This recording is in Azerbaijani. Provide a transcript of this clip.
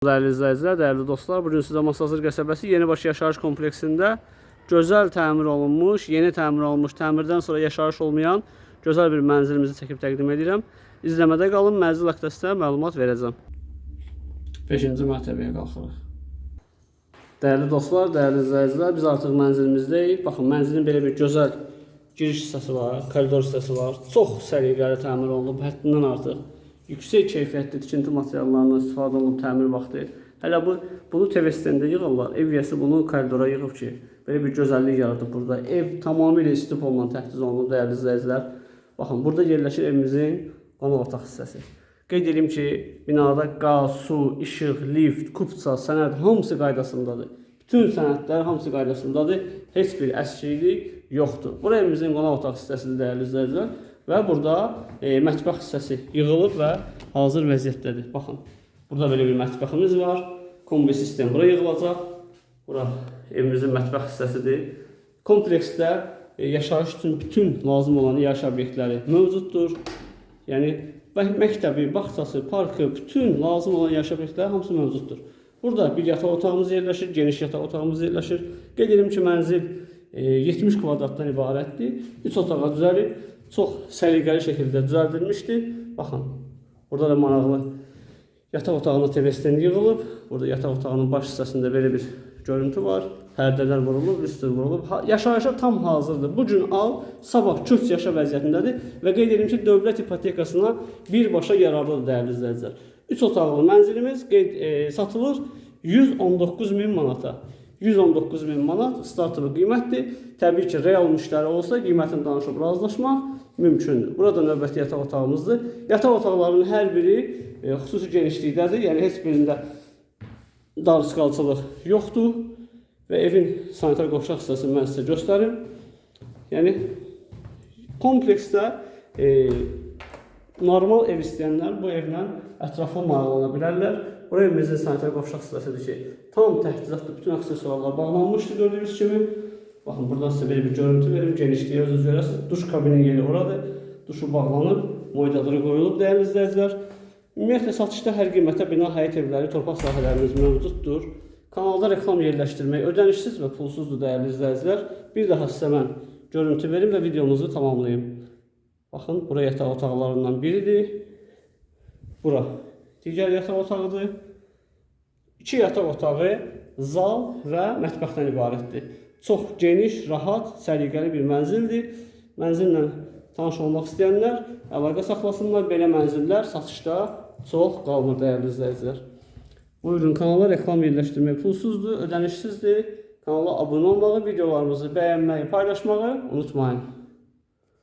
Değerli izləyicilər, değerli dostlar, bugün sizə Masazır qəsəbəsi Yenibaş yaşayış kompleksində gözəl təmir olunmuş, yeni təmir olunmuş, təmirdən sonra yaşayış olmayan gözəl bir mənzilimizi çəkib təqdim edirəm. İzləmədə qalın, mənzil haqqında sizə məlumat verəcəm. 5-ci mərtəbəyə qalxırıq. Değerli dostlar, değerli izləyicilər, biz artıq mənzilimizdəyik. Baxın, mənzilin belə bir gözəl giriş hissəsi var, koridor hissəsi var. Çox səliqəli təmir olunub, həddindən artıq. Yüksək keyfiyyətli tikinti materiallarından istifadə olunub təmir vaxtı. Hələ bunu TVS-də yığırlar. Ev yəsi bunu koridora yığıb ki, belə bir gözəllik yaradıb burada. Ev tamamilə istipolla təchiz olunub, dəyərli izləyicilər. Baxın, burada yerləşir evimizin qonaq otaq hissəsi. Qeyd edim ki, binada qaz, su, işıq, lift, kupça, sənəd hamısı qaydasındadır. Bütün sənədlər hamısı qaydasındadır. Heç bir əskilik yoxdur. Bura evimizin qonaq otaq hissəsidir, dəyərli izləyicilər. Və burada mətbəx hissəsi yığılıb və hazır vəziyyətdədir. Baxın, burada belə bir mətbəximiz var. Kombi sistem bura yığılacaq. Bura evimizin mətbəx hissəsidir. Kompleksdə yaşayış üçün bütün lazım olan yaşayış obyektləri mövcuddur. Yəni məktəbi, bağçası, parkı, bütün lazım olan yaşayış obyektləri hamısı mövcuddur. Burada bir yataq otağımız yerləşir, geniş yataq otağımız yerləşir. Qeyd edim ki, mənzil 70 kvadratdan ibarətdir. 3 otağa düzəlib. Çox səliqəli şəkildə düzəldilmişdir. Baxın, burada da maraqlı yataq otağına TVS-dən yığılıb. Burada yataq otağının baş hissəsində belə bir görüntü var. Pərdələr vurulub, lüstr vurulub. Yaşayışa tam hazırdır. Bu gün al, sabah köç yaşa vəziyyətindədir. Və qeyd edim ki, dövlət ipotekasına birbaşa yararlıdır, dəyərli izləyicilər. 3 otaqlı mənzilimiz satılır 119.000 manata. 119.000 manat startlı qiymətdir. Təbii ki, real müştəri olsa qiymətini danışıb razılaşmaq mümkündür. Burada növbəti yataq otağımızdır. Yataq otaqlarının hər biri xüsusi genişlikdədir. Yəni heç birində dar skalçılıq yoxdur. Və evin sanitar qovşaq hissəsini mən sizə göstərim. Yəni kompleksdə normal ev istəyənlər bu evlə ətraflı maraqlana bilərlər. Bura evimizin sanitar qovşaq hissəsidir ki, tam təchizatlı bütün aksesuarlar bağlanmışdır gördüyünüz kimi. Baxın, buradan sizə belə bir görüntü verim. Genişliyi özünüz görəsiniz. Duş kabinin yeri oradır. Duşu bağlanıb, moydaları qoyulub, dəyərli izləyicilər. Ümumiyyətlə, satışda hər qiymətə bina həyət evləri, torpaq sahələrimiz mövcuddur. Kanalda reklam yerləşdirmək ödənişsiz və pulsuzdur, dəyərli izləyicilər. Bir daha sizə mən görüntü verim və videomuzu tamamlayayım. Baxın, bura yataq otaqlarından biridir. Bura digər yataq otağıdır. 2 yataq otağı, zal və mətbəxdən ibarətdir. Çox geniş, rahat, səliqəli bir mənzildir. Mənzillə tanış olmaq istəyənlər əlaqə saxlasınlar. Belə mənzillər satışda çox qalmır, dəyərli izləyicilər. Buyurun, kanala reklam yerləşdirmək pulsuzdur, ödənişsizdir. Kanala abunə olmağı, videolarımızı bəyənməyi, paylaşmağı unutmayın.